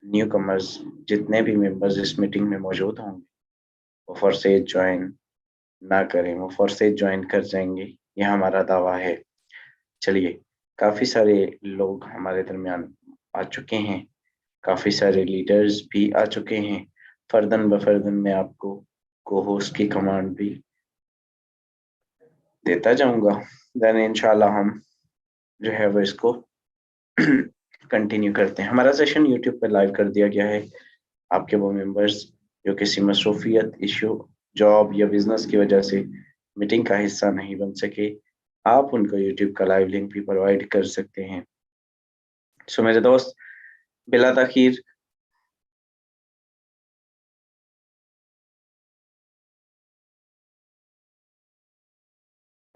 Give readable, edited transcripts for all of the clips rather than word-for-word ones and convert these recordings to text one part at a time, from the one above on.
New commerce जितने भी members इस मीटिंग में मौजूद होंगे वो फॉरसेज ज्वाइन ना करें, वो फॉरसेज ज्वाइन कर जाएंगे, ये हमारा दावा है। चलिए, काफ़ी सारे लोग हमारे दरमियान आ चुके हैं, काफ़ी सारे लीडर्स भी आ चुके हैं। फर्दन बफर्दन मैं आपको को होस्ट की कमांड भी देता जाऊंगा। देन इंशाल्लाह हम जो है वो इसको कंटिन्यू करते हैं। हमारा सेशन यूट्यूब पर लाइव कर दिया गया है। आपके वो मेंबर्स जो किसी मसरूफियत, इशू, जॉब या बिजनेस की वजह से मीटिंग का हिस्सा नहीं बन सके, आप उनको यूट्यूब का लाइव लिंक भी प्रोवाइड कर सकते हैं। सो मेरे दोस्त, बिला ताखीर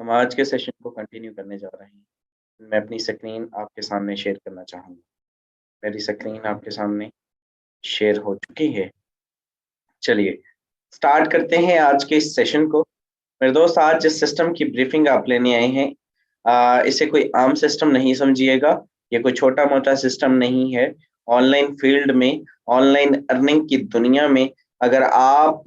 हम आज के सेशन को कंटिन्यू करने जा रहे हैं। मैं अपनी स्क्रीन आपके सामने शेयर करना चाहूँगा। मेरी स्क्रीन आपके सामने शेयर हो चुकी है। चलिए स्टार्ट करते हैं आज के इस सेशन को। मेरे दोस्त, आज जिस सिस्टम की ब्रीफिंग आप लेने आए हैं, इसे कोई आम सिस्टम नहीं समझिएगा। ये कोई छोटा मोटा सिस्टम नहीं है। ऑनलाइन फील्ड में, ऑनलाइन अर्निंग की दुनिया में अगर आप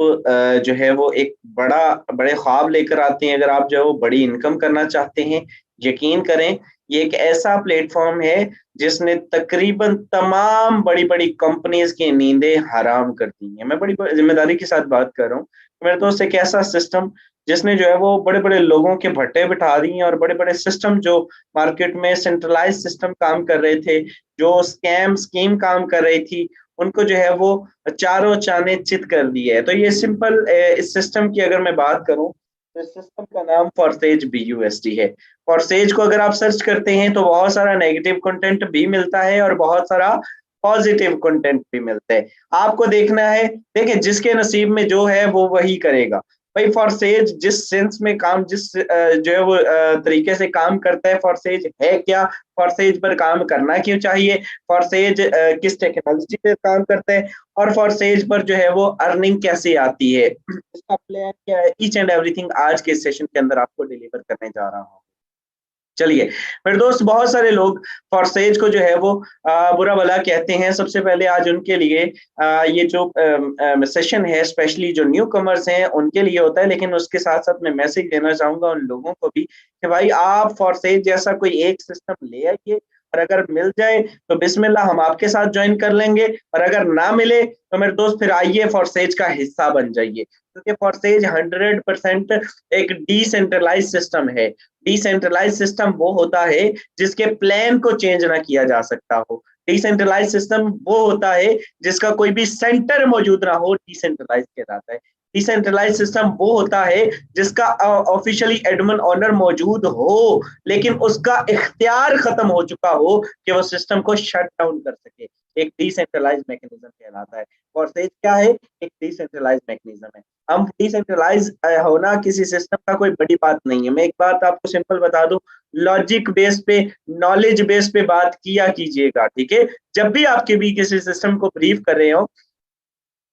जो है वो एक बड़े ख्वाब लेकर आते हैं, अगर आप जो है वो बड़ी इनकम करना चाहते हैं, यकीन करें ये एक ऐसा प्लेटफॉर्म है जिसने तकरीबन तमाम बड़ी-बड़ी कंपनीज की नींदें हराम कर दी हैं। मैं बड़ी जिम्मेदारी के साथ बात कर रहा हूँ। मेरे दोस्त, एक ऐसा सिस्टम जिसने जो है वो बड़े-बड़े लोगों के भट्टे बिठा दिए हैं, और बड़े-बड़े सिस्टम जो मार्केट में सेंट्रलाइज़ सिस्टम काम कर रहे थे, जो स्कीम काम कर रही थी, उनको जो है वो चारों चाँदे चित कर दिए है। तो ये सिंपल इस सिस्टम की अगर मैं बात करूँ, तो इस सिस्टम का नाम फॉरसेज BUSD है। फॉरसेज को अगर आप सर्च करते हैं तो बहुत सारा नेगेटिव कंटेंट भी मिलता है और बहुत सारा पॉजिटिव कंटेंट भी मिलता है। आपको देखना है, देखिए जिसके नसीब में जो है वो वही करेगा। भाई फॉरसेज जिस सेंस में काम जो है वो तरीके से काम करता है, फॉरसेज है क्या, फॉरसेज पर काम करना क्यों चाहिए, फॉरसेज किस टेक्नोलॉजी पे काम करता है, और फॉरसेज पर जो है वो अर्निंग कैसे आती है, इसका प्लान क्या है, ईच एंड एवरीथिंग आज के सेशन के अंदर आपको डिलीवर करने जा रहा हूँ। चलिए, मेरे दोस्त, बहुत सारे लोग फॉरसेज को जो है वो बुरा भला कहते हैं। सबसे पहले आज उनके लिए ये जो सेशन है स्पेशली जो न्यू कमर्स हैं उनके लिए होता है, लेकिन उसके साथ-साथ मैं मैसेज देना चाहूँगा उन लोगों को भी कि भाई आप फॉरसेज जैसा कोई एक सिस्टम ले आइए, और अगर मिल जाए तो बिस्मिल्लाह हम आपके साथ जॉइन कर लेंगे, और अगर ना मिले तो मेरे दोस्त फिर आइए फॉरसेज का हिस्सा बन जाइए, क्योंकि फॉरसेज 100% एक डिसेंट्रलाइज्ड सिस्टम है। डिसेंट्रलाइज सिस्टम वो होता है जिसके प्लान को चेंज ना किया जा सकता हो। डिसेंट्रलाइज सिस्टम वो होता है जिसका कोई भी सेंटर मौजूद ना हो, डिसेंट्रलाइज कहलाता है। डिसेंट्रलाइज सिस्टम वो होता है जिसका ऑफिशियली एडमिन ओनर मौजूद हो, लेकिन उसका इख्तियार खत्म हो चुका हो कि वो सिस्टम को शट डाउन कर सके। एक डिसेंट्रलाइज मैकेनिज्म कहलाता है। फॉरसेज क्या है? एक डिसेंट्रलाइज मैकेनिज्म है। हम डिसेंट्रलाइज होना किसी सिस्टम का कोई बड़ी बात नहीं है। मैं एक बात आपको सिंपल बता दूं, लॉजिक बेस पे, नॉलेज बेस पे बात किया कीजिएगा, ठीक है? जब भी आपके भी किसी सिस्टम को ब्रीफ कर रहे हो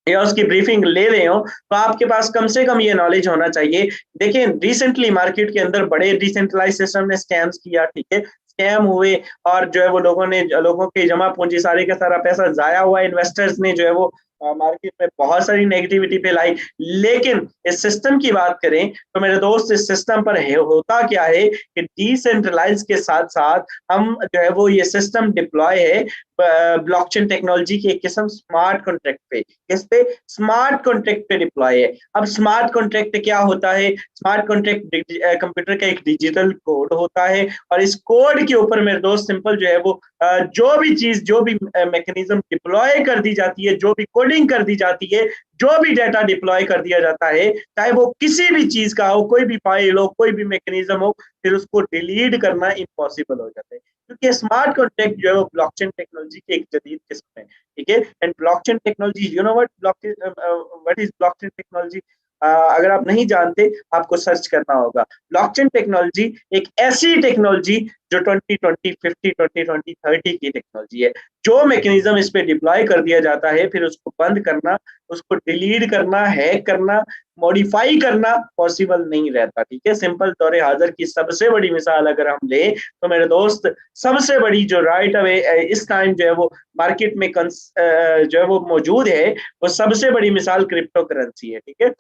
या उसकी ब्रीफिंग ले रहे हो, तो आपके पास कम से कम ये नॉलेज होना चाहिए। देखिए रिसेंटली मार्केट के अंदर बड़े डिसेंट्रलाइज सिस्टम ने स्कैम्स किया, ठीक है? स्कैम हुए, और जो है वो लोगों की जमा पूंजी सारी का सारा पैसा जाया हुआ, इन्वेस्टर्स ने जो है वो मार्केट में बहुत सारी नेगेटिविटी फैलाई। लेकिन इस सिस्टम की बात करें तो मेरे दोस्त, इस सिस्टम पर होता क्या है कि डिसेंट्रलाइज के साथ-साथ हम जो है वो ये सिस्टम डिप्लॉय है ब्लॉकचेन टेक्नोलॉजी की एक किस्म स्मार्ट कॉन्ट्रैक्ट पे। किस पे? स्मार्ट कॉन्ट्रैक्ट पे डिप्लॉय है। अब स्मार्ट कॉन्ट्रैक्ट क्या होता है? स्मार्ट कॉन्ट्रैक्ट कंप्यूटर का एक डिजिटल कोड होता है, और इस कोड के ऊपर मेरे दोस्त सिंपल जो है वो जो भी चीज, जो भी मैकेनिज्म डिप्लॉय कर दी जाती है, जो भी कोडिंग कर दी जाती है, जो भी डेटा डिप्लॉय कर दिया जाता है, चाहे वो किसी भी चीज का हो, कोई भी फाइल हो, कोई भी मैकेनिज्म हो, फिर उसको डिलीट करना इम्पॉसिबल हो जाता है, क्योंकि स्मार्ट कॉन्ट्रैक्ट जो है वो ब्लॉकचेन टेक्नोलॉजी की एक जदीद किस्म है, ठीक है? And blockchain technology, you know what is blockchain technology? अगर आप नहीं जानते, आपको सर्च करना होगा। ब्लॉकचेन टेक्नोलॉजी एक ऐसी टेक्नोलॉजी जो 2020, 50, 2020, 30 की टेक्नोलॉजी है। जो मैकेनिज्म इस पे डिप्लॉय कर दिया जाता है, फिर उसको बंद करना, उसको डिलीट करना, हैक करना, मॉडिफाई करना पॉसिबल नहीं रहता। ठीक है, सिंपल दौरे हाजिर की सबसे बड़ी मिसाल अगर हम ले तो मेरे दोस्त, सबसे बड़ी जो राइट अवे इस टाइम जो है वो मार्केट में जो है वो मौजूद है, वो सबसे बड़ी मिसाल क्रिप्टो करेंसी है। ठीक है,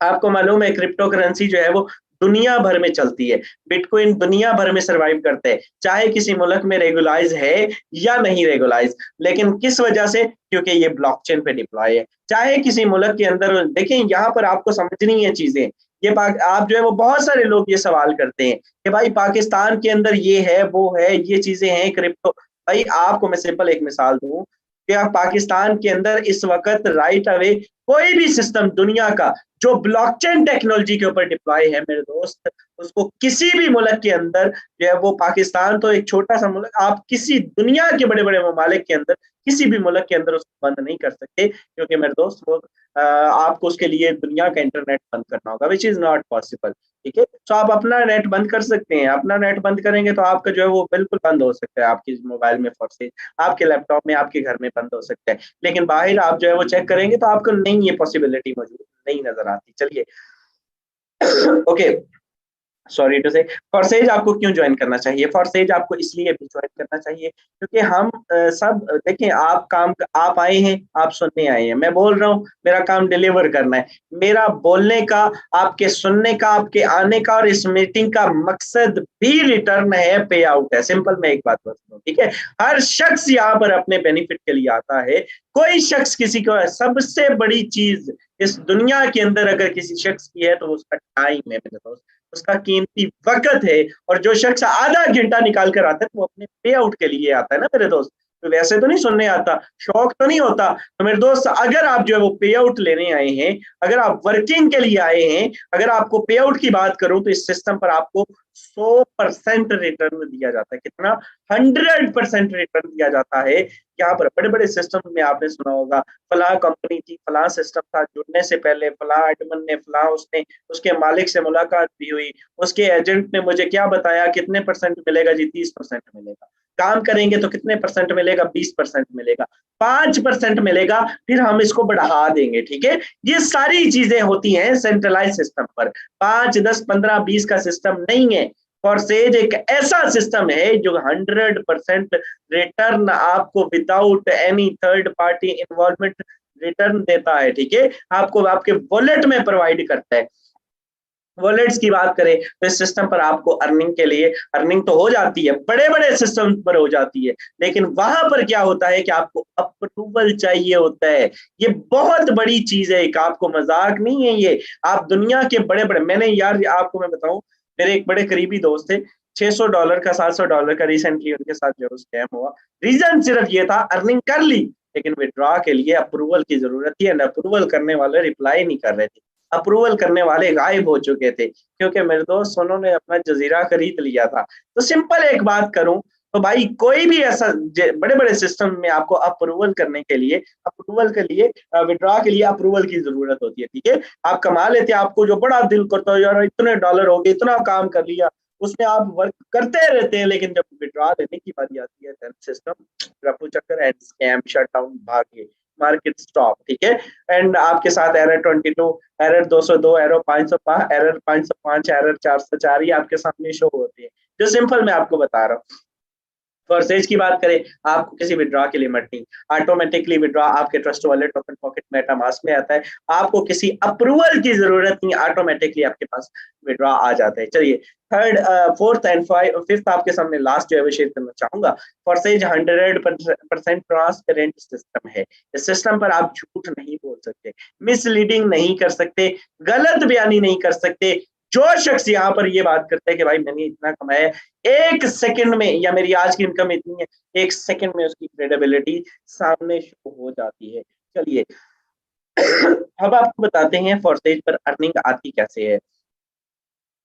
आपको मालूम है क्रिप्टो करेंसी जो है वो दुनिया भर में चलती है। बिटकॉइन दुनिया भर में सर्वाइव करते हैं, चाहे किसी मुल्क में रेगुलाइज है या नहीं रेगुलाइज। लेकिन किस वजह से? क्योंकि ये ब्लॉकचेन पे डिप्लॉय है। चाहे किसी मुल्क के अंदर देखें, यहाँ पर आपको समझनी है चीजें। ये आप जो है वो बहुत सारे लोग ये सवाल करते हैं कि भाई पाकिस्तान के अंदर ये है, वो है, ये चीजें हैं क्रिप्टो। भाई आपको मैं सिंपल एक मिसाल दूं कि आप पाकिस्तान के अंदर इस वक्त राइट अवे कोई भी सिस्टम दुनिया का जो ब्लॉकचेन टेक्नोलॉजी के ऊपर डिप्लॉय है मेरे दोस्त, उसको किसी भी मुल्क के अंदर जो है वो, पाकिस्तान तो एक छोटा सा मुल्क, आप किसी दुनिया के बड़े बड़े ममालिक के अंदर किसी भी मुल्क के अंदर उसको बंद नहीं कर सकते, क्योंकि मेरे दोस्त वो आपको उसके लिए दुनिया का इंटरनेट बंद करना होगा, विच इज नॉट पॉसिबल। ठीक है, तो आप अपना नेट बंद कर सकते हैं, अपना नेट बंद करेंगे तो आपका जो है वो बिल्कुल बंद हो सकता है, आपकी मोबाइल में फॉर आपके लैपटॉप में, आपके घर में बंद हो सकता है। लेकिन बाहर आप जो है वो चेक करेंगे तो आपको नहीं, ये पॉसिबिलिटी मौजूद नहीं नजर आती। चलिए ओके, सॉरी टू से, फॉरसेज आपको क्यों ज्वाइन करना चाहिए? फॉरसेज आपको इसलिए भी ज्वाइन करना चाहिए क्योंकि हम सब देखें, आप आए हैं, आप सुनने आए हैं, मैं बोल रहा हूँ, मेरा काम डिलीवर करना है। मेरा बोलने का, आपके सुनने का, आपके आने का और इस मीटिंग का मकसद भी रिटर्न है, पे आउट है। सिंपल मैं एक बात बताऊँ, ठीक है, हर शख्स यहाँ पर अपने बेनिफिट के लिए आता है। कोई शख्स किसी को, सबसे बड़ी चीज इस दुनिया के अंदर अगर किसी शख्स की है तो उसका टाइम है मेरे दोस्त, उसका कीमती वक्त है। और जो शख्स आधा घंटा निकाल कर आता है वो अपने पे आउट के लिए आता है ना मेरे दोस्त, तो वैसे तो नहीं सुनने आता, शौक तो नहीं होता। तो मेरे दोस्त, अगर आप जो है वो पे आउट लेने आए हैं, अगर आप वर्किंग के लिए आए हैं, अगर आपको पे आउट की बात करूं तो इस सिस्टम पर आपको 100% रिटर्न दिया जाता है। कितना? 100% रिटर्न दिया जाता है। यहाँ पर बड़े बड़े सिस्टम में आपने सुना होगा, फला कंपनी थी, फला सिस्टम था, जुड़ने से पहले फला एडमिन ने, फला उसने, उसके मालिक से मुलाकात भी हुई, उसके एजेंट ने मुझे क्या बताया, कितने परसेंट मिलेगा जी? 30% मिलेगा। काम करेंगे तो कितने परसेंट मिलेगा? 20% मिलेगा, 5% मिलेगा, फिर हम इसको बढ़ा देंगे। ठीक है, ये सारी चीजें होती हैं सेंट्रलाइज सिस्टम पर। 5, 10, 15, 20 का सिस्टम नहीं है। फॉरसेज एक ऐसा सिस्टम है जो 100% रिटर्न आपको without any third party involvement return देता है। ठीक है, आपको आपके वॉलेट में प्रोवाइड करता है। वॉलेट्स की बात करें तो इस सिस्टम पर आपको अर्निंग के लिए, अर्निंग तो हो जाती है, बड़े बड़े सिस्टम पर हो जाती है, लेकिन वहां पर क्या होता है कि आपको अप्रूवल चाहिए होता है। ये बहुत बड़ी चीज है, एक आपको मजाक नहीं है ये। आप दुनिया के बड़े बड़े, मैंने यार आपको मैं बताऊं, मेरे एक बड़े करीबी दोस्त थे, $600 का, $700 का रिसेंटली उनके साथ जो स्कैम हुआ। रीजन सिर्फ ये था, अर्निंग कर ली लेकिन विड्रॉ के लिए अप्रूवल की जरूरत थी, एंड अप्रूवल करने वाले रिप्लाई नहीं कर रहे थे, अप्रूवल करने वाले गायब हो चुके थे, क्योंकि मेरे दोस्त उन्होंने अपना जजीरा खरीद लिया था। तो सिंपल एक बात करूं तो भाई, कोई भी ऐसा बड़े बड़े सिस्टम में आपको अप्रूवल करने के लिए, अप्रूवल के लिए, विड्रॉ के लिए अप्रूवल की जरूरत होती है। ठीक है, आप कमा लेते हैं, आपको जो बड़ा दिल करता है यार इतने डॉलर हो गए, इतना काम कर लिया, उसमें आप वर्क करते रहते हैं, लेकिन जब विड्रॉ लेने की बारी आती है, सिस्टम रफू चक्कर एंड स्कैम, शट डाउन, भागे, मार्केट स्टॉप। ठीक है, एंड आपके साथ error 22, error 202, error 505, error 505, error 404 ही आपके सामने शो होती है, जो सिंपल मैं आपको बता रहा हूँ। फॉरसेज की बात करें, आपको किसी विड्रॉ के लिमिट नहीं, ऑटोमेटिकली विड्रॉ आपके trust wallet, token pocket, MetaMask में आता है, आपको किसी अप्रूवल की जरूरत नहीं, ऑटोमेटिकली आपके पास विड्रॉ आ जाता है। चलिए, थर्ड, फोर्थ एंड फिफ्थ आपके सामने लास्ट जो है वो शेयर करना चाहूंगा। फॉरसेज 100% ट्रांसपेरेंट सिस्टम है। इस सिस्टम पर आप झूठ नहीं बोल सकते, मिसलीडिंग नहीं कर सकते, गलत बयानी नहीं कर सकते। जो शख्स यहाँ पर ये बात करता है कि भाई मैंने इतना कमाया, 1 सेकंड में, या मेरी आज की इनकम इतनी है, 1 सेकंड में उसकी क्रेडिबिलिटी सामने शो हो जाती है। चलिए अब आपको बताते हैं फॉरसेज पर अर्निंग आती कैसे है।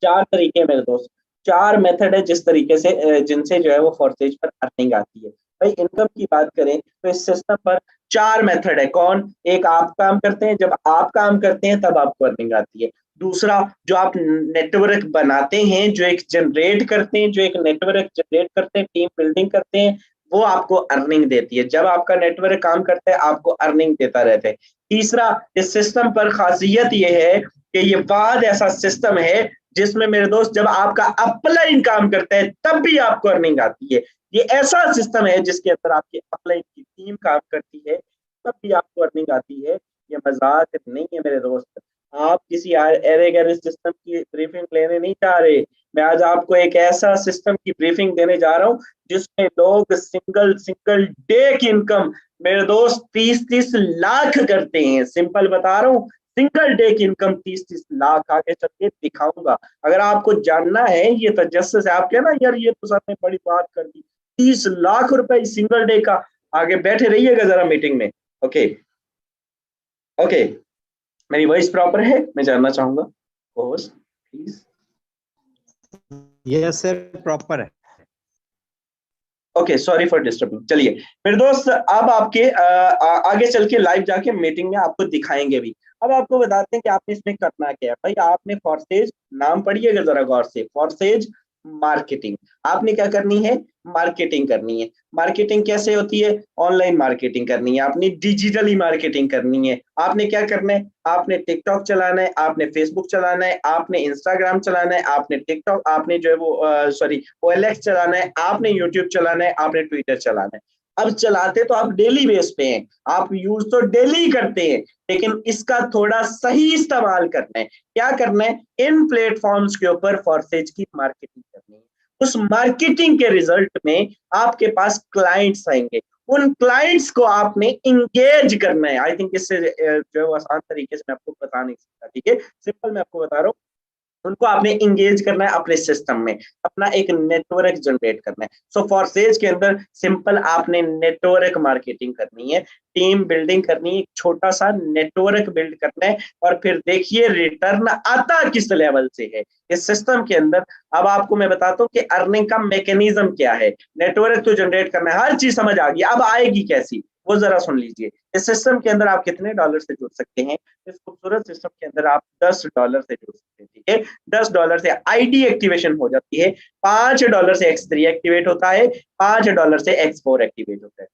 4 तरीके मेरे दोस्त, 4 मेथड है जिस तरीके से, जिनसे जो है वो फॉरसेज पर अर्निंग आती है। भाई इनकम की बात करें तो इस सिस्टम पर 4 मेथड है। कौन? एक, आप काम करते हैं, जब आप काम करते हैं तब आपको अर्निंग आती है। दूसरा, जो आप नेटवर्क बनाते हैं, जो एक जनरेट करते हैं, जो एक नेटवर्क जनरेट करते हैं, टीम बिल्डिंग करते हैं, वो आपको अर्निंग देती है। जब आपका नेटवर्क काम करता है, आपको अर्निंग देता रहता है। तीसरा, इस सिस्टम पर खासियत ये है कि ये वाद ऐसा सिस्टम है जिसमें मेरे दोस्त जब आपका अपलाइन काम करता है तब भी आपको अर्निंग आती है। ये ऐसा सिस्टम है जिसके अंदर आपकी अपलाइन की टीम काम करती है तब भी आपको अर्निंग आती है। ये मजाक नहीं है मेरे दोस्त। आप किसी अरे गैरे सिस्टम की ब्रीफिंग लेने नहीं जा रहे। मैं आज आपको एक ऐसा सिस्टम की ब्रीफिंग देने जा रहा हूँ जिसमें लोग सिंगल सिंगल डे की इनकम मेरे दोस्त 30-30 लाख करते हैं। सिंपल बता रहा हूँ, सिंगल डे की इनकम 30-30 लाख आगे चल के दिखाऊंगा। अगर आपको जानना है ये तजस्सुस है, आप कहना यार ये तो सर ने बड़ी बात कर दी, 30 लाख रुपए सिंगल डे का, आगे बैठे रहिएगा जरा मीटिंग में। ओके ओके, मेरी वॉइस प्रॉपर है? मैं जानना चाहूंगा host please. Yes sir, proper है। Okay, sorry for disturbing. चलिए मेरे दोस्त, अब आपके आगे चल के लाइव जाके मीटिंग में आपको दिखाएंगे भी। अब आपको बताते हैं कि आपने इसमें करना क्या है। भाई आपने फॉरसेज, नाम पढ़िएगा जरा गौर से, फॉरसेज मार्केटिंग। आपने क्या करनी है? मार्केटिंग करनी है। मार्केटिंग कैसे होती है? ऑनलाइन मार्केटिंग करनी है, आपने डिजिटली मार्केटिंग करनी है। आपने क्या करना है? आपने टिकटॉक चलाना है, आपने फेसबुक चलाना है, आपने इंस्टाग्राम चलाना है, आपने टिकटॉक, आपने जो है वो सॉरी OLX चलाना है, आपने यूट्यूब चलाना है, आपने ट्विटर चलाना है। अब चलाते तो आप डेली बेस पे हैं, आप यूज तो डेली करते हैं, लेकिन इसका थोड़ा सही इस्तेमाल करना है। क्या करना है? इन प्लेटफॉर्म्स के ऊपर फॉरसेज की मार्केटिंग करनी है। उस मार्केटिंग के रिजल्ट में आपके पास क्लाइंट्स आएंगे, उन क्लाइंट्स को आपने इंगेज करना है। आई थिंक इससे जो आसान तरीके से मैं आपको बता नहीं सकता, ठीक है, सिंपल मैं आपको बता रहा हूँ। उनको आपने इंगेज करना है अपने सिस्टम में, अपना एक नेटवर्क जनरेट करना है। सो फॉरसेज के अंदर सिंपल आपने नेटवर्क मार्केटिंग करनी है, टीम बिल्डिंग करनी है, एक छोटा सा नेटवर्क बिल्ड करना है, और फिर देखिए रिटर्न आता किस लेवल से है इस सिस्टम के अंदर। अब आपको मैं बताता हूँ कि अर्निंग का मैकेनिज्म क्या है। नेटवर्क तो जनरेट करना है, हर चीज समझ आ गई, अब आएगी कैसी वो जरा सुन लीजिए। इस सिस्टम के अंदर आप कितने डॉलर से जुड़ सकते हैं? इस खूबसूरत सिस्टम के अंदर आप $10 से जुड़ सकते हैं, ठीक है। $10 से आईडी एक्टिवेशन हो जाती है, $5 से X3 एक्टिवेट होता है, $5 से X4 एक्टिवेट होता है।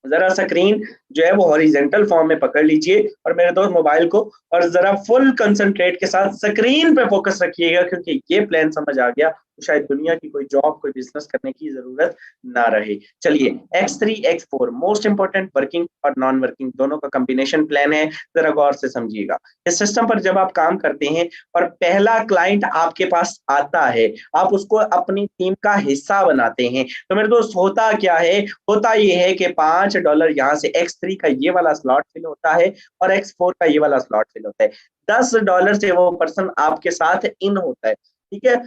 जरा स्क्रीन जो है वो हॉरिजेंटल फॉर्म में पकड़ लीजिए और मेरे दोस्त मोबाइल को, और जरा फुल कंसंट्रेट के साथ स्क्रीन पे फोकस रखिएगा, क्योंकि ये प्लान समझ आ गया तो शायद दुनिया की कोई जॉब, कोई बिजनेस करने की जरूरत ना रहे। चलिए, X3 X4 most important working और नॉन वर्किंग दोनों का कॉम्बिनेशन प्लान है, जरा गौर से समझिएगा। इस सिस्टम पर जब आप काम करते हैं और पहला क्लाइंट आपके पास आता है, आप उसको अपनी टीम का हिस्सा बनाते हैं, तो मेरे दोस्त होता क्या है? होता ये है कि $5 यहाँ से X3 का ये वाला स्लॉट फिल होता है और X4 का ये वाला स्लॉट फिल होता है। $10 से वो पर्सन आपके साथ इन होता है, ठीक है।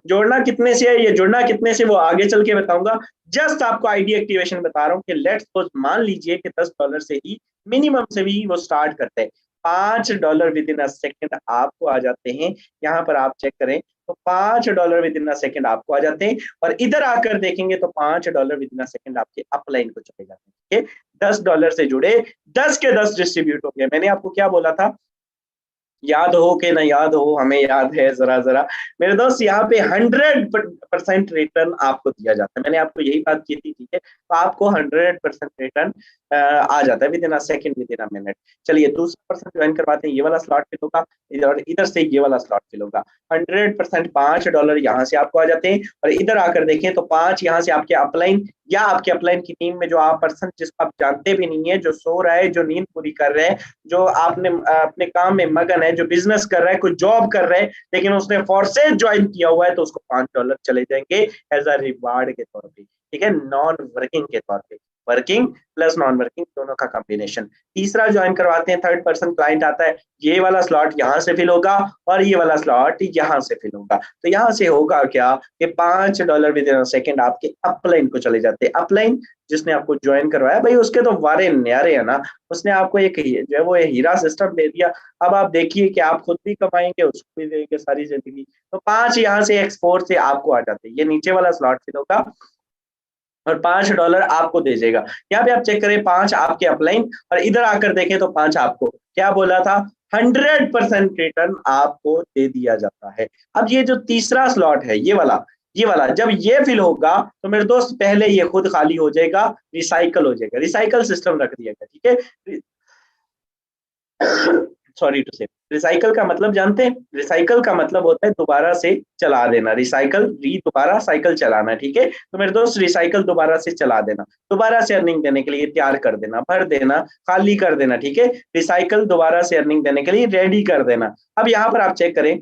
जोड़ना कितने से है, ये जुड़ना कितने से वो आगे चल के बताऊंगा। जस्ट आपको आईडी एक्टिवेशन बता रहा हूँ कि लेट्स सपोज मान लीजिए कि $10 से ही मिनिमम से भी वो स्टार्ट करते हैं। $5 विद इन अ सेकेंड आपको आ जाते हैं। यहाँ पर आप चेक करें तो $5 विद इन अ सेकेंड आपको आ जाते हैं, और इधर आकर देखेंगे तो $5 विद इन अ सेकेंड आपके अपलाइन को चले जाते हैं। $10 से जुड़े, 10 के 10 डिस्ट्रीब्यूट हो गए। मैंने आपको क्या बोला था? याद हो कि ना याद हो, हमें याद है जरा जरा मेरे दोस्त। यहाँ पे 100% रिटर्न आपको दिया जाता है। मैंने आपको यही बात की थी, ठीक है। तो आपको 100% रिटर्न आ जाता है with in a second, with in a minute. चलिए, दूसरा पर्सन ज्वाइन करवाते हैं, ये वाला स्लॉट फिल होगा, इधर से ये वाला स्लॉट फिल होगा। 100% $5 यहाँ से आपको आ जाते हैं, और इधर आकर देखें तो 5 यहाँ से आपके अपलाइन या आपके अपलाइन की टीम में जो आप पर्सन जिसको आप जानते भी नहीं है, जो सो रहा है, जो नींद पूरी कर रहे हैं, जो आपने अपने काम में मगन है, जो बिजनेस कर रहा है, कोई जॉब कर रहा है, लेकिन उसने फोर्सेज ज्वाइन किया हुआ है, तो उसको $5 चले जाएंगे एज अ रिवार्ड के तौर पे, ठीक है, नॉन वर्किंग के तौर पे। वर्किंग प्लस नॉन वर्किंग दोनों का कॉम्बिनेशन। तीसरा ज्वाइन करवाते हैं, थर्ड पर्सन क्लाइंट आता है, ये वाला स्लॉट यहाँ से फिल होगा और ये वाला स्लॉट यहाँ से फिल होगा। तो यहाँ से होगा क्या कि $5 विद इन सेकेंड आपके अपलाइन को चले जाते हैं। अपलाइन जिसने आपको ज्वाइन करवाया, भाई उसके तो वारे न्यारे है ना, उसने आपको एक जो है वो हीरा सिस्टम दे दिया। अब आप देखिए कि आप खुद भी कमाएंगे, उसको भी देंगे सारी जिंदगी। तो 5 यहाँ से X4 से आपको आ जाते हैं, ये नीचे वाला स्लॉट फिल होगा और $5 आपको दे देगा। यहाँ पे आप चेक करें, 5 आपके अपलाइन, और इधर आकर देखें तो 5 आपको। क्या बोला था 100% रिटर्न आपको दे दिया जाता है। अब ये जो तीसरा स्लॉट है ये वाला जब ये फिल होगा तो मेरे दोस्त पहले ये खुद खाली हो जाएगा, रिसाइकल हो जाएगा, रिसाइकल सिस्टम रख दिएगा, ठीक है। सॉरी टू से, रिसाइकल का मतलब जानते हैं? रिसाइकल का मतलब होता है दोबारा से चला देना, रिसाइकल दोबारा साइकिल चलाना, ठीक है। तो मेरे दोस्त रिसाइकल दोबारा से चला देना, दोबारा से अर्निंग देने के लिए तैयार कर देना, भर देना, खाली कर देना, ठीक है। रिसाइकल दोबारा से अर्निंग देने के लिए रेडी कर देना। अब यहाँ पर आप चेक करें,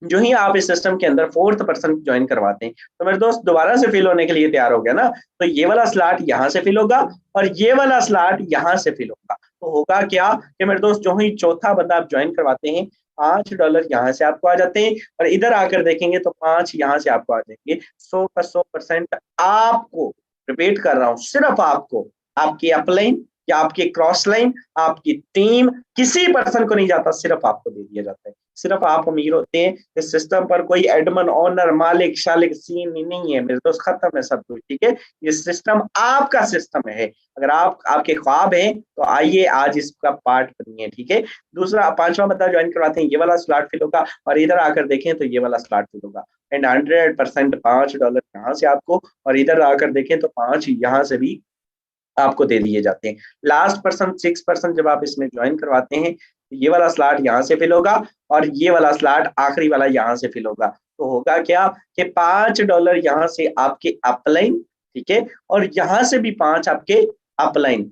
जो ही आप इस सिस्टम के अंदर 4th पर्सन ज्वाइन करवाते हैं तो मेरे दोस्त दोबारा से फिल होने के लिए तैयार हो गया ना। तो ये वाला स्लॉट यहाँ से फिल होगा और ये वाला स्लॉट यहाँ से फिल होगा। तो होगा क्या कि मेरे दोस्त जो ही चौथा बंदा आप ज्वाइन करवाते हैं, $5 यहाँ से आपको आ जाते हैं और इधर आकर देखेंगे तो 5 यहाँ से आपको आ जाएंगे। 100 का 100% आपको, रिपीट कर रहा हूँ, सिर्फ आपको, आपकी अपलाइन या आपकी क्रॉस लाइन, आपकी टीम, किसी पर्सन को नहीं जाता, सिर्फ आपको दे दिया जाता है। सिर्फ आप अमीर होते हैं। इस सिस्टम पर कोई एडमन, ओनर, मालिक शालिक सीन नहीं है मेरे दोस्त, खत्म है सब कुछ, ठीक है। ये सिस्टम आपका सिस्टम है। अगर आपके ख्वाब हैं तो आइए आज इसका पार्ट बनिए, ठीक है। दूसरा, पांचवा बंदा ज्वाइन करवाते हैं, ये वाला स्लॉट फिल होगा और इधर आकर देखें तो ये वाला स्लॉट फिल होगा एंड 100% $5 यहाँ से आपको और इधर आकर देखें तो 5 यहाँ से भी आपको दे दिए जाते हैं। लास्ट पर्सन 6% जब आप इसमें ज्वाइन करवाते हैं तो ये वाला स्लॉट यहाँ से फिल होगा और ये वाला स्लॉट आखिरी वाला यहाँ से फिल होगा। तो होगा क्या कि $5 यहाँ से आपके अपलाइन, ठीक है, और यहाँ से भी 5 आपके अपलाइन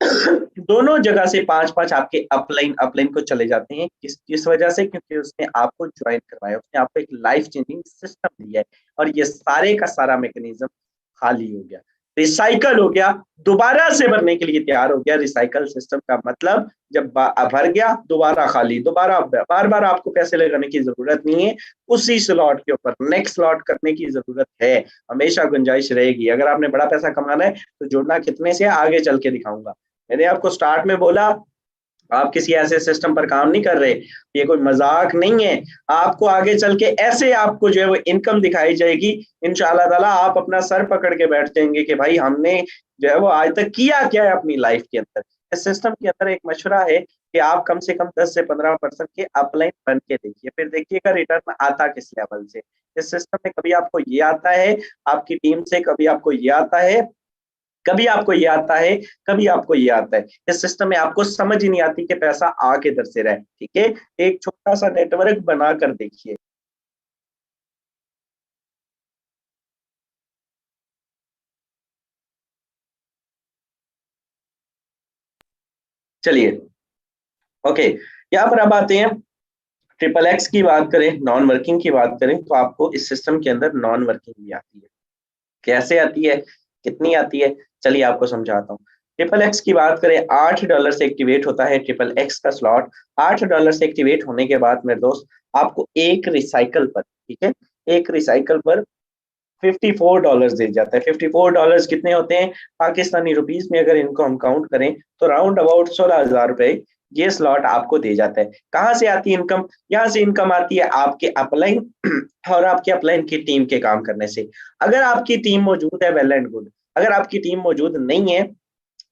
दोनों जगह से 5-5 आपके अपलाइन को चले जाते हैं। किस वजह से? क्योंकि उसने आपको ज्वाइन करवाया, उसने आपको एक लाइफ चेंजिंग सिस्टम दिया है और ये सारे का सारा मैकेनिज्म खाली हो गया, रिसाइकल हो गया, दोबारा से भरने के लिए तैयार हो गया। रिसाइकल सिस्टम का मतलब जब भर गया दोबारा खाली, दोबारा बार बार आपको पैसे लगाने की जरूरत नहीं है, उसी स्लॉट के ऊपर नेक्स्ट स्लॉट करने की जरूरत है, हमेशा गुंजाइश रहेगी। अगर आपने बड़ा पैसा कमाना है तो जुड़ना कितने से आगे चल के दिखाऊंगा। मैंने आपको स्टार्ट में बोला आप किसी ऐसे सिस्टम पर काम नहीं कर रहे, ये कोई मजाक नहीं है। आपको आगे चल के ऐसे आपको जो है वो इनकम दिखाई जाएगी, इंशाल्लाह ताला आप अपना सर पकड़ के बैठ जाएंगे कि भाई हमने जो है वो आज तक किया क्या है अपनी लाइफ के अंदर। इस सिस्टम के अंदर एक मशवरा है कि आप कम से कम 10 से 15% के अपलाइन बन के देखिए, फिर देखिएगा रिटर्न आता किस लेवल से। इस सिस्टम में कभी आपको ये आता है आपकी टीम से, कभी आपको ये आता है, कभी आपको ये आता है, कभी आपको ये आता है। इस सिस्टम में आपको समझ ही नहीं आती कि पैसा आ किधर से रहा है, ठीक है। एक छोटा सा नेटवर्क बना कर देखिए। चलिए, ओके, यहाँ पर अब आते हैं ट्रिपल एक्स की बात करें, नॉन वर्किंग की बात करें तो आपको इस सिस्टम के अंदर नॉन वर्किंग भी आती है। कैसे आती है, कितनी आती है, चलिए आपको समझाता हूँ। ट्रिपल एक्स की बात करें, $8 से एक्टिवेट होता है ट्रिपल एक्स का स्लॉट। $8 से एक्टिवेट होने के बाद मेरे दोस्त आपको एक रिसाइकल पर, ठीक है, एक रिसाइकल पर $54 दे जाता है। $54 कितने होते हैं पाकिस्तानी रुपीस में? अगर इनको हम काउंट करें तो राउंड अबाउट 16,000 रुपए ये स्लॉट आपको दे जाता है। कहाँ से आती है इनकम? यहाँ से इनकम आती है आपके अपलाइन और आपके अपलाइन की टीम के काम करने से। अगर आपकी टीम मौजूद है, वेल एंड गुड। अगर आपकी टीम मौजूद नहीं है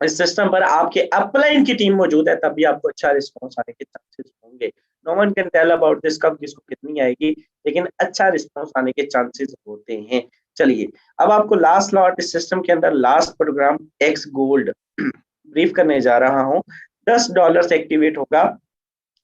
इस सिस्टम पर, आपके अपलाइन की टीम मौजूद है, तब भी आपको अच्छा रिस्पॉन्स आने के चांसेस होंगे। No one can tell about this कब किसको कितनी आएगी, लेकिन अच्छा रिस्पॉन्स आने के चांसेस होते हैं। चलिए, अब आपको लास्ट स्लॉट इस सिस्टम के अंदर, लास्ट प्रोग्राम एक्स गोल्ड ब्रीफ करने जा रहा हूँ। $10 से एक्टिवेट होगा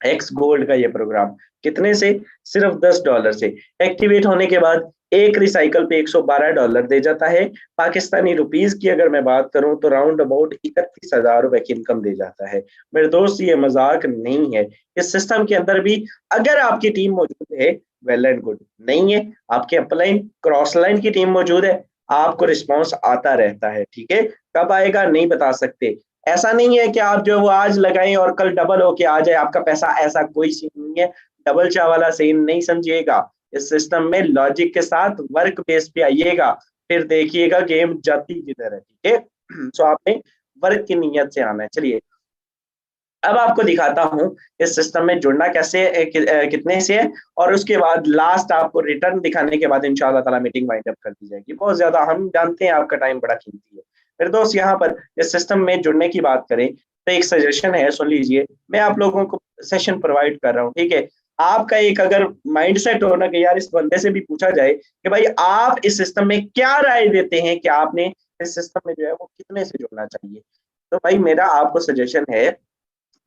एक्स गोल्ड का ये प्रोग्राम। कितने से? सिर्फ $10 से। एक्टिवेट होने के बाद एक रिसाइकल पे $112 दे जाता है। पाकिस्तानी रुपीस की अगर मैं बात करूं तो राउंड अबाउट 31,000 रुपए की इनकम दे जाता है। मेरे दोस्त ये मजाक नहीं है। इस सिस्टम के अंदर भी अगर आपकी टीम मौजूद है, वेल एंड गुड, नहीं है आपके अपलाइन क्रॉस लाइन की टीम मौजूद है, आपको रिस्पॉन्स आता रहता है, ठीक है। कब आएगा नहीं बता सकते। ऐसा नहीं है कि आप जो वो आज लगाएं और कल डबल होके आ जाए आपका पैसा, ऐसा कोई सीन नहीं है। डबल चाह वाला सीन नहीं समझिएगा। इस सिस्टम में लॉजिक के साथ वर्क बेस पे आइएगा, फिर देखिएगा गेम जाती किधर है, ठीक है। सो आपने वर्क की नीयत से आना है। चलिए, अब आपको दिखाता हूँ इस सिस्टम में जुड़ना कैसे कितने से है और उसके बाद लास्ट आपको रिटर्न दिखाने के बाद इंशाल्लाह ताला मीटिंग वाइंड अप कर दी जाएगी। बहुत ज्यादा हम जानते हैं आपका टाइम बड़ा कीमती है। फिर दोस्त यहाँ पर इस सिस्टम में जुड़ने की बात करें तो एक सजेशन है, सुन लीजिए, मैं आप लोगों को सेशन प्रोवाइड कर रहा हूँ, ठीक है। आपका एक अगर माइंडसेट हो ना कि यार इस बंदे से भी पूछा जाए कि भाई आप इस सिस्टम में क्या राय देते हैं कि आपने इस सिस्टम में जो है वो कितने से जुड़ना चाहिए। तो भाई मेरा आपको सजेशन है,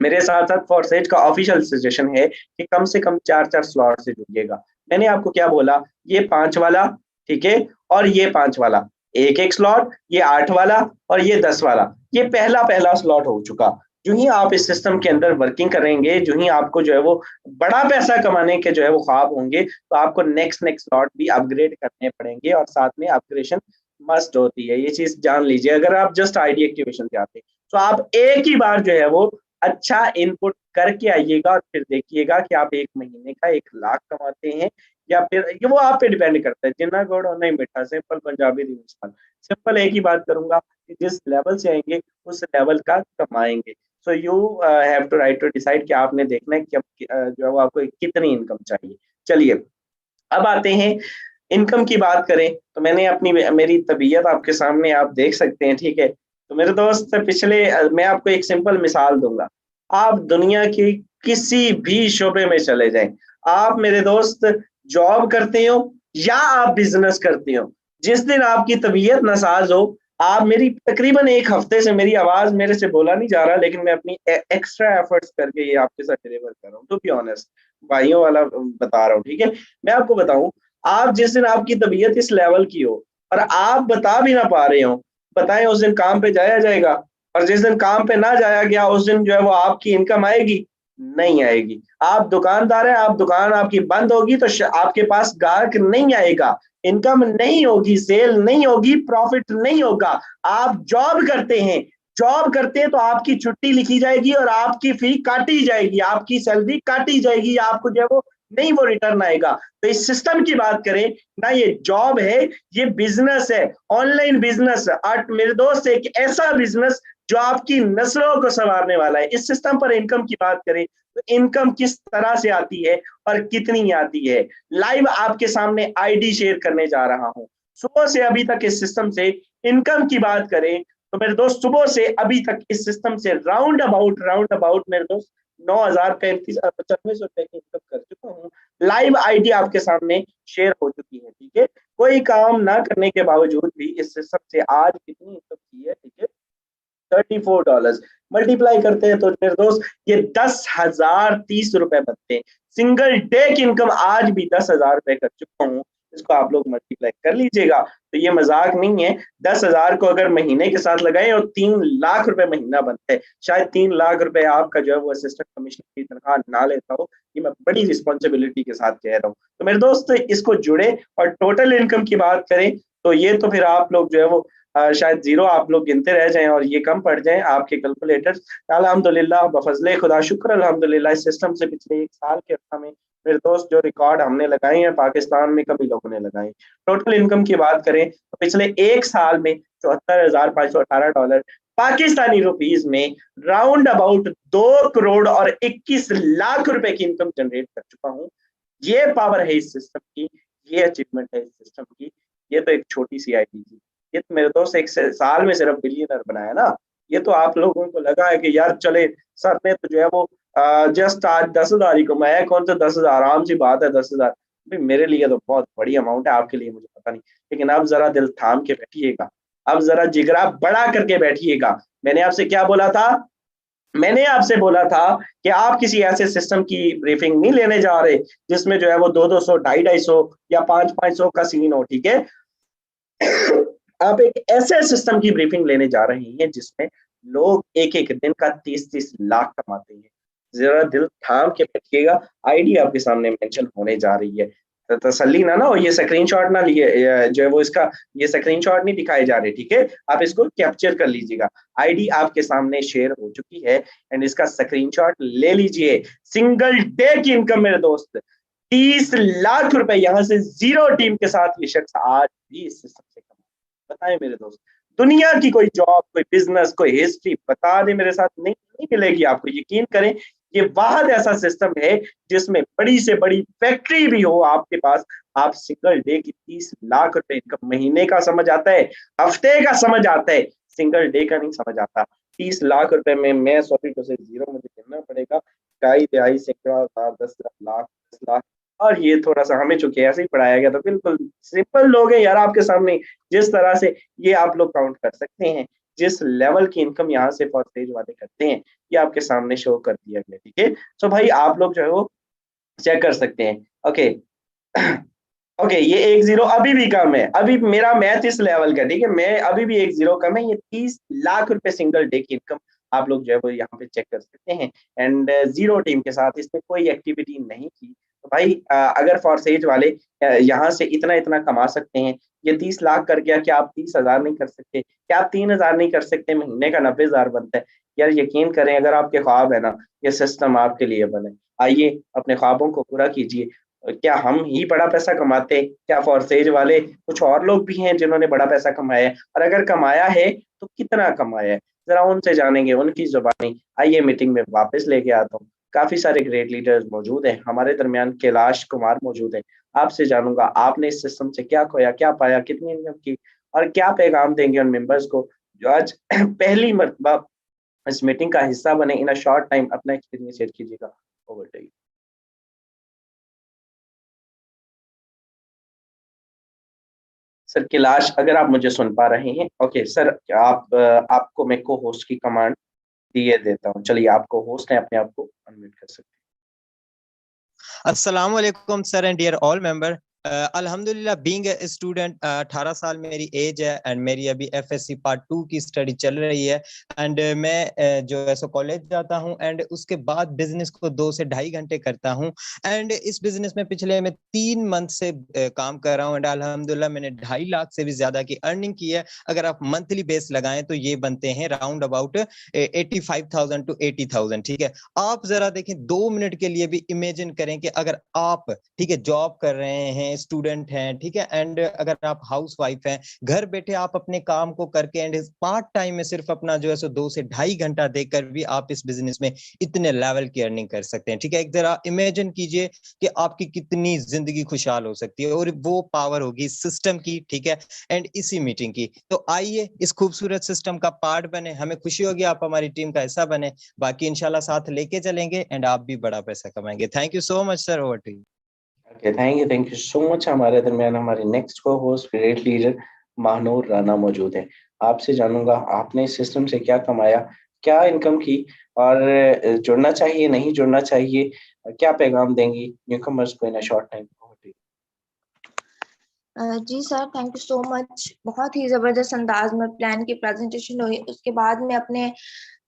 मेरे साथ-साथ फॉरसेज का ऑफिशियल सजेशन है कि कम से कम 4-4 स्लॉट से जुड़िएगा। मैंने आपको क्या बोला, ये 5 वाला, ठीक है? और ये 5 वाला, 1-1 स्लॉट, ये 8 वाला और ये 10 वाला। ये पहला-पहला स्लॉट हो चुका। जो ही आप इस सिस्टम के अंदर वर्किंग करेंगे, जो ही आपको जो है वो बड़ा पैसा कमाने के जो है वो ख्वाब होंगे, तो आपको नेक्स्ट स्लॉट भी अपग्रेड करने पड़ेंगे और साथ में अपग्रेडेशन मस्ट होती है। ये चीज़ जान लीजिए, अगर आप जस्ट आईडी एक्टिवेशन पे आते हैं, तो आप एक ही बार जो है वो अच्छा इनपुट करके आइएगा और फिर देखिएगा कि आप 1 महीने का 1 लाख कमाते हैं या फिर ये वो आप पे डिपेंड करता है। जिन्ना गुड़ उन्ना ही मीठा, सिंपल पंजाबी दी मिसाल। सिंपल एक ही बात करूँगा कि जिस लेवल से आएँगे, उस लेवल का कमाएँगे। So you have to right to decide कि आपने देखना है कि अब जो है वो आपको कितनी इनकम चाहिए। चलिए, अब आते हैं इनकम की बात करें, तो मैंने अपनी मेरी तबीयत आपके सामने आप देख सकते हैं, ठीक है? तो मेरे दोस्त पिछले मैं आपको एक सिंपल मिसाल दूँगा। आप दुनिया की किसी भी शोबे में चले जाएँ, आप मेरे दोस्त जॉब करते हो या आप बिज़नेस करते हो, जिस दिन आपकी तबीयत नासाज़ हो, आप मेरी तकरीबन 1 हफ्ते से मेरी आवाज़ मेरे से बोला नहीं जा रहा, लेकिन मैं अपनी एक्स्ट्रा एफर्ट्स करके ये आपके साथ डिलीवर कर रहा हूँ, टू बी ऑनेस्ट भाइयों वाला बता रहा हूँ, ठीक है? मैं आपको बताऊँ, आप जिस दिन आपकी तबीयत इस लेवल की हो और आप बता भी ना पा रहे हो, बताएँ उस दिन काम पे जाया जाएगा? और जिस दिन काम पे ना जाया गया, उस दिन जो है वो आपकी इनकम आएगी? नहीं आएगी। आप दुकानदार हैं, आप दुकान आपकी बंद होगी तो आपके पास ग्राहक नहीं आएगा, इनकम नहीं होगी, सेल नहीं होगी, प्रॉफिट नहीं होगा। आप जॉब करते हैं तो आपकी छुट्टी लिखी जाएगी और आपकी फी काटी जाएगी, आपकी सैलरी काटी जाएगी, आपको जो है वो नहीं वो रिटर्न आएगा। तो इस सिस्टम की बात करें ना, ये जॉब है, ये बिज़नेस है, ऑनलाइन बिज़नेस। मेरे दोस्त एक ऐसा बिज़नेस जो आपकी नस्लों को सँवारने वाला है। इस सिस्टम पर इनकम की बात करें, तो इनकम किस तरह से आती है और कितनी आती है? लाइव आपके सामने आईडी शेयर करने जा रहा हूँ। सुबह से अभी तक इस सिस्टम से इनकम की बात करें, तो मेरे दोस्त सुबह से अभी तक इस सिस्टम से राउंड अबाउट मेरे दोस्त 9,035 ₹95 की इनकम कर चुका हूँ। लाइव आईडी आपके सामने शेयर हो चुकी है, ठीक है? कोई काम ना करने के बावजूद भी इस सिस्टम से आज कितनी इनकम की है, ठीक है? $34 मल्टीप्लाई करते हैं तो मेरे दोस्त ये 10,030 रुपए बनते हैं। सिंगल डे की इनकम आज भी 10,000 रुपए कर चुका हूँ। इसको आप लोग मल्टीप्लाई कर लीजिएगा। तो ये मज़ाक नहीं है। 10,000 को अगर महीने के साथ लगाएँ और 3 लाख रुपए महीना बनता है। शायद 3 लाख रुपए आपका जो है वो असिस्टेंट कमिश्नर की तनख्वाह ना लेता हो। ये मैं बड़ी रिस्पॉन्सिबिलिटी के साथ कह रहा हूँ। तो मेरे दोस्त इसको जुड़े और टोटल इनकम की बात करें तो ये तो फिर आप लोग जो है वो शायद ज़ीरो आप लोग गिनते रह जाएँ और ये कम पड़ जाएँ आपके कैलकुलेटर्स। अल्हम्दुलिल्लाह बफ़ज़्ल खुदा शुक्र अल्हम्दुलिल्लाह इस सिस्टम से पिछले 1 साल के अर्सा में मेरे दोस्त जो रिकॉर्ड हमने लगाए हैं पाकिस्तान में कभी लोगों ने लगाए। टोटल इनकम की बात करें तो पिछले 1 साल में $74,518 पाकिस्तानी रुपीज़ में राउंड अबाउट 2 करोड़ और 21 लाख रुपए की इनकम जनरेट कर चुका हूँ। ये पावर है इस सिस्टम की, ये अचीवमेंट है इस सिस्टम की। ये तो एक छोटी-सी आईडी थी। ये तो मेरे दोस्त 1 साल में सिर्फ बिलियनर बनाया ना। ये तो आप लोगों को लगा है कि यार चले सर ने तो जो है वो जस्ट आज 10,000 ही कमाया, कौन सा 10,000 आम सी बात है 10,000। भई मेरे लिए तो बहुत बड़ी अमाउंट है, आपके लिए मुझे पता नहीं। लेकिन अब ज़रा दिल थाम के बैठिएगा, अब ज़रा जिगरा बड़ा करके बैठिएगा। मैंने आपसे क्या बोला था? मैंने आपसे बोला था कि आप किसी ऐसे सिस्टम की ब्रीफिंग नहीं लेने जा रहे, जिसमें जो है वो 2-2 सौ, ढाई-ढाई सौ या 5-5 सौ का सीन हो, ठीक है? आप एक ऐसे सिस्टम की ब्रीफिंग लेने जा रहे हैं जिसमें लोग एक-एक दिन का 30-30 लाख कमाते हैं। ज़रा दिल थाम के बैठिएगा, आईडी आपके सामने मेंशन होने जा रही है। तसल्ली ना हो, ये स्क्रीनशॉट ना लिए जो है वो इसका ये स्क्रीनशॉट नहीं दिखाए जा रहे, ठीक है? आप इसको कैप्चर कर लीजिएगा। आईडी आपके सामने शेयर हो चुकी है एंड इसका स्क्रीनशॉट ले लीजिए। सिंगल डे की इनकम मेरे दोस्त 30 लाख रुपए यहाँ से ज़ीरो टीम के साथ ये शख्स आज भी इस सिस्टम से बताएं मेरे दोस्त, दुनिया की कोई जॉब, कोई बिजनेस, कोई हिस्ट्री बता दे मेरे साथ नहीं नहीं मिलेगी आपको। यकीन करें, ये वाहद ऐसा सिस्टम है जिसमें बड़ी से बड़ी फैक्ट्री भी हो आपके पास, आप सिंगल डे की 30 लाख रुपए इनकम, महीने का समझ आता है, हफ्ते का समझ आता है, सिंगल डे का नहीं समझ आता। 30 लाख रुपए में मैं सॉरी टू से जीरो मुझे गिनना पड़ेगा, इकाई दिहाई सैकड़ा हजार 10 लाख 10 लाख। और ये थोड़ा सा हमें चूंकि ऐसे ही पढ़ाया गया, तो बिल्कुल सिंपल लोग हैं यार आपके सामने। जिस तरह से ये आप लोग काउंट कर सकते हैं, जिस लेवल की इनकम यहाँ से परसेंटेज वाले करते हैं, ये आपके सामने शो कर दिया गया, ठीक है। सो भाई आप लोग जो है वो चेक कर सकते हैं। ओके ओके, ये 1-0 अभी भी कम है, अभी मेरा मैथ इस लेवल का, ठीक है, मैं अभी भी 1-0 कम है। ये 30 लाख रुपए सिंगल डे की इनकम आप लोग जो है वो यहाँ पे चेक कर सकते हैं। एंड जीरो टीम के साथ इसमें कोई एक्टिविटी नहीं की। तो भाई अगर फॉरसेज वाले यहाँ से इतना इतना कमा सकते हैं, ये 30 लाख कर गया, क्या आप 30,000 नहीं कर सकते? क्या आप 3,000 नहीं कर सकते? महीने का 90,000 बनता है। यार यकीन करें, अगर आपके ख्वाब है ना, ये सिस्टम आपके लिए बने। आइए अपने ख्वाबों को पूरा कीजिए। क्या हम ही बड़ा पैसा कमाते हैं? क्या फॉरसेज वाले कुछ और लोग भी हैं जिन्होंने बड़ा पैसा कमाया है? और अगर कमाया है तो कितना कमाया है? ज़रा उनसे जानेंगे, उनकी ज़ुबानी। आइए मीटिंग में वापस लेके आता हूँ। काफ़ी सारे ग्रेट लीडर्स मौजूद हैं, हमारे दरमियान कैलाश कुमार मौजूद हैं। आपसे जानूँगा आपने इस सिस्टम से क्या खोया, क्या पाया, कितनी इनकम की, और क्या पैगाम देंगे उन मेंबर्स को जो आज पहली मर्तबा इस मीटिंग का हिस्सा बने? इन अ शॉर्ट टाइम अपना एक्सपीरियंस शेयर कीजिएगा। Over to you. Sir Kailash, अगर आप मुझे सुन पा रहे हैं, ओके सर, आप आपको मैं को होस्ट की कमांड दिए देता हूँ। चलिए, आपको होस्ट है, अपने आप को अनम्यूट कर सकते अस्सलाम वालेकुम sir and dear all member. अल्हम्दुलिल्लाह बीइंग ए स्टूडेंट 18 साल मेरी एज है एंड मेरी अभी एफएससी पार्ट 2 की स्टडी चल रही है। एंड मैं जो है सो कॉलेज जाता हूं एंड उसके बाद बिजनेस को 2 से ढाई घंटे करता हूं। एंड इस बिजनेस में पिछले मैं 3 मंथ से काम कर रहा हूं एंड अल्हम्दुलिल्लाह मैंने 2.5 लाख से भी ज्यादा की अर्निंग की है। अगर आप मंथली बेस लगाएं तो ये बनते हैं राउंड अबाउट 85,000 टू 80,000। ठीक है, आप जरा देखें 2 मिनट के लिए भी इमेजिन करें कि अगर आप ठीक है जॉब कर रहे हैं, स्टूडेंट हैं, ठीक है, एंड अगर आप हाउस वाइफ हैं, घर बैठे आप अपने काम को करके एंड पार्ट टाइम में सिर्फ अपना जो है सो 2 से ढाई घंटा देकर भी आप इस बिजनेस में इतने लेवल की अर्निंग कर सकते हैं। ठीक है, एक जरा इमेजिन कीजिए कि आपकी कितनी जिंदगी खुशहाल हो सकती है, और वो पावर होगी सिस्टम की, ठीक है, एंड इसी मीटिंग की। तो आइए इस खूबसूरत सिस्टम का पार्ट बने, हमें खुशी होगी आप हमारी टीम का हिस्सा बने, बाकी इंशाल्लाह साथ लेके चलेंगे एंड आप भी बड़ा पैसा कमाएंगे। Thank you so much sir, over to you. हैं। Okay, thank you so much. हमारे दरमियान हमारे नेक्स्ट को host great leader Mahanoor Rana मौजूद है। आपसे जानूंगा आपने इस सिस्टम से क्या कमाया, क्या इनकम की, और जुड़ना चाहिए, नहीं जुड़ना चाहिए, क्या पैगाम देंगी न्यूकमर्स को इन अ शॉर्ट टाइम? जी sir, thank you so much. बहुत ही ज़बरदस्त अंदाज में प्लान की प्रेजेंटेशन हुई। उसके बाद मैं अपने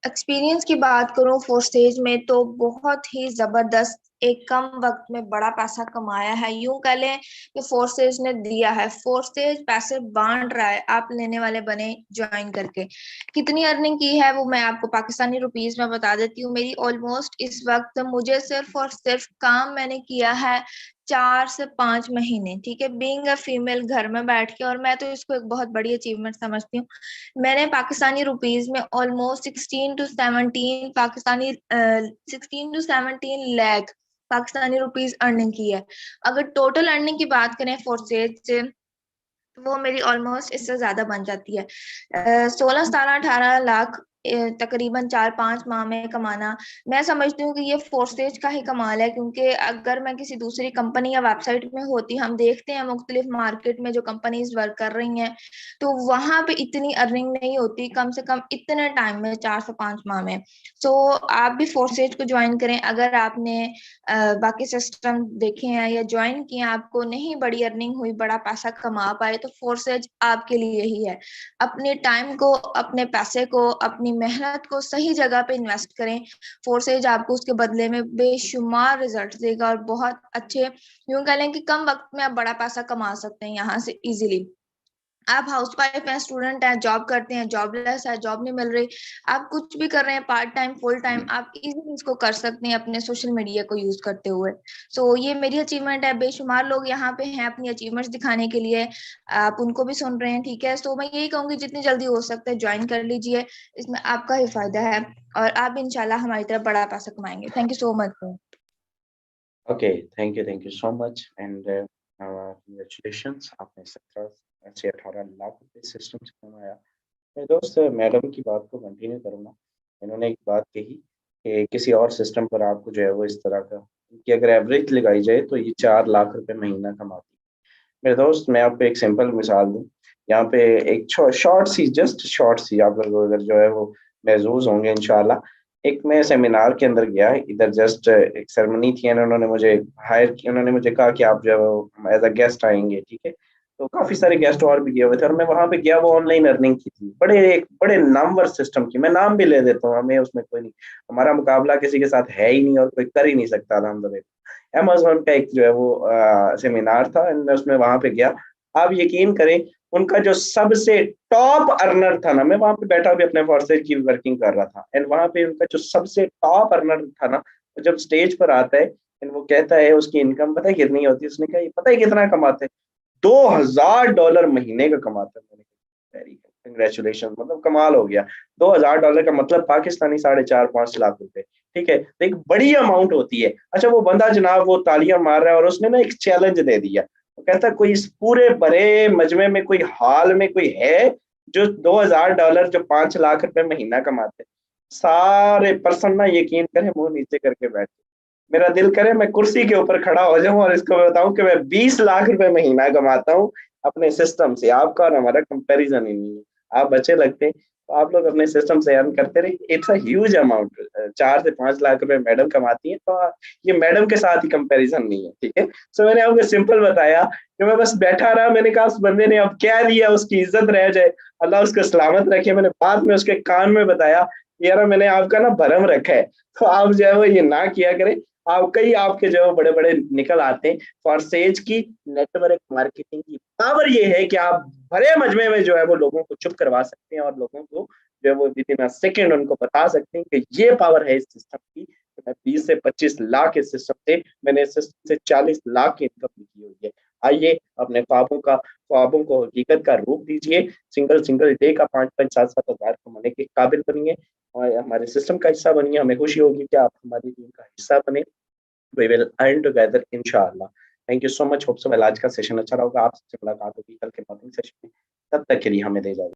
एक्सपीरियंस की बात करूं फोर स्टेज में, तो बहुत ही ज़बरदस्त एक कम वक्त में बड़ा पैसा कमाया है। यूं कह लें कि फोर स्टेज ने दिया है, फोर स्टेज पैसे बांट रहा है, आप लेने वाले बने ज्वाइन करके। कितनी अर्निंग की है वो मैं आपको पाकिस्तानी रुपीस में बता देती हूँ। मेरी ऑलमोस्ट इस वक्त मुझे सिर्फ और सिर्फ काम मैंने किया है 4 से 5 महीने, ठीक है, बीइंग अ फीमेल घर में बैठ के, और मैं तो इसको एक बहुत बड़ी अचीवमेंट समझती हूँ। मैंने पाकिस्तानी रुपीस में almost 16 to 17 Pakistani rupees earning की है। अगर टोटल अर्निंग की बात करें फोर्सेज से, तो वो मेरी ऑलमोस्ट इससे ज्यादा बन जाती है। 16, 17, 18 लाख तकरीबन 4-5 माह में कमाना, मैं समझती हूँ कि ये फोर्सेज का ही कमाल है। क्योंकि अगर मैं किसी दूसरी कंपनी या वेबसाइट में होती, हम देखते हैं मुख्तलिफ मार्केट में जो कंपनीज वर्क कर रही हैं, तो वहां पे इतनी अर्निंग नहीं होती, कम से कम इतने टाइम में, 4 से 5 माह में। सो आप भी फोर्सेज को ज्वाइन करें। अगर आपने बाकी सिस्टम देखे हैं या ज्वाइन किए, आपको नहीं बड़ी अर्निंग हुई, बड़ा पैसा कमा पाए, तो फोर्सेज आपके लिए ही है। अपने टाइम को, अपने पैसे को, अपनी मेहनत को सही जगह पे इन्वेस्ट करें। फोर्सेज आपको उसके बदले में बेशुमार रिजल्ट देगा, और बहुत अच्छे, यूं कह लें कि कम वक्त में आप बड़ा पैसा कमा सकते हैं यहाँ से इजीली। आप हाउस वाइफ हैं, स्टूडेंट हैं, जॉब करते हैं, जॉबलेस है, जॉब नहीं मिल रही, आप कुछ भी कर रहे हैं, पार्ट टाइम, फुल टाइम, आप इजीली इसको कर सकते हैं अपने सोशल मीडिया को यूज करते हुए। सो ये मेरी अचीवमेंट है। बेशुमार लोग यहाँ पे हैं अपनी अचीवमेंट्स दिखाने के लिए, आप उनको भी सुन रहे हैं, ठीक है। तो मैं यही कहूंगी जितनी जल्दी हो सकता है ज्वाइन कर लीजिए, इसमें आपका ही फायदा है, और आप इंशाल्लाह हमारी तरफ बड़ा पैसा कमाएंगे। Thank you so much. Okay, thank you so much. And congratulations, आपने 17 से 18 लाख रुपए सिस्टम से कमाया। मेरे दोस्त मैडम की बात को कंटिन्यू करूँगा। इन्होंने एक बात कही कि किसी और सिस्टम पर आपको जो है वो इस तरह का कि अगर एवरेज लगाई जाए तो ये 4 लाख रुपए महीना कमाती है। मेरे दोस्त मैं आपको एक सिंपल मिसाल दूँ, यहाँ पे एक शॉर्ट सी जस्ट शॉर्ट सी आप लोग अगर जो है वो महज़ूज़ होंगे इंशाअल्लाह। एक मैं सेमिनार के अंदर गया, इधर जस्ट एक सेरेमनी थी एंड उन्होंने मुझे हायर किया, उन्होंने मुझे कहा कि आप जो है वो एज़ अ गेस्ट आएँगे, ठीक है? तो काफ़ी सारे गेस्ट और भी गए हुए थे और मैं वहाँ पे गया, वो ऑनलाइन अर्निंग की थी। बड़े नामवर सिस्टम की, मैं नाम भी ले देता हूँ, हमें उसमें कोई नहीं, हमारा मुकाबला किसी के साथ है ही नहीं और कोई कर ही नहीं सकता अल्हम्दुलिल्लाह। अमेज़न का एक जो है वो सेमिनार था एंड मैं उसमें वहाँ पे गया। आप यकीन करें, उनका जो सबसे टॉप अर्नर था ना, मैं वहाँ पे बैठा भी अपने फॉर्सेज की वर्किंग कर रहा था एंड वहाँ पे उनका जो सबसे टॉप अर्नर था ना, वो जब स्टेज पर आता है एंड वो कहता है उसकी इनकम पता है कितनी होती है? उसने कहा, "ये पता है कितना कमाते हैं?" $2000 महीने का कमाता है। मैंने कहा वेरी कांग्रेचुलेशन, मतलब कमाल हो गया। $2000 का मतलब पाकिस्तानी 4.5-5 लाख रुपए, ठीक है? तो एक बड़ी अमाउंट होती है। अच्छा वो बंदा जनाब वो तालियाँ मार रहा है और उसने ना एक चैलेंज दे दिया। वो कहता है कोई इस पूरे बड़े मजमे में कोई हाल में कोई है जो $2000 जो 5 लाख रुपए महीना कमाते हैं? सारे पर्सन ना यकीन करें मुँह नीचे करके बैठ गए। मेरा दिल करे मैं कुर्सी के ऊपर खड़ा हो जाऊँ और इसको मैं बताऊँ कि मैं 20 लाख रुपए महीना कमाता हूँ अपने सिस्टम से। आपका और हमारा कंपैरिज़न ही नहीं है। आप बच्चे लगते हैं, तो आप लोग अपने सिस्टम से अर्न करते रहिए। इट्स अ ह्यूज अमाउंट 4 से 5 लाख रुपए मैडम कमाती हैं, तो ये मैडम के साथ ही कंपैरिज़न नहीं है, ठीक है? सो मैंने आपको सिंपल बताया कि मैं बस बैठा रहा, मैंने कहा उस बंदे ने अब क्या दिया उसकी इज़्ज़त रह जाए, अल्लाह उसको सलामत रखे। मैंने बाद में उसके कान में बताया, यार मैंने आपका ना भरम रखा है, तो आप जो है वो ये ना किया करें। आपका ही आपके जो है बड़े-बड़े निकल आते हैं। फॉरसेज की नेटवर्क मार्केटिंग की पावर ये है कि आप भरे मजमे में जो है वो लोगों को चुप करवा सकते हैं और लोगों को जो है वो विदिन अ सेकंड उनको बता सकते हैं कि ये पावर है इस सिस्टम की। कि मैं 20 से 25 लाख इस सिस्टम से, मैंने इस सिस्टम से 40 लाख की इनकम भी की हुई है। आइए अपने ख्वाबों को हकीकत का रूप दीजिए। सिंगल डे का 5-5 7-7 हज़ार कमाने के काबिल बनिए और हमारे सिस्टम का हिस्सा बनिए। हमें खुशी होगी कि आप हमारी टीम का हिस्सा बने। वी विल अर्न टुगेदर इंशाअल्लाह। Thank you so much. Hope so आज का सेशन अच्छा रहा होगा। आपसे मुलाकात होगी कल के मॉर्निंग सेशन में। तब तक के लिए हमें दे इजाज़त।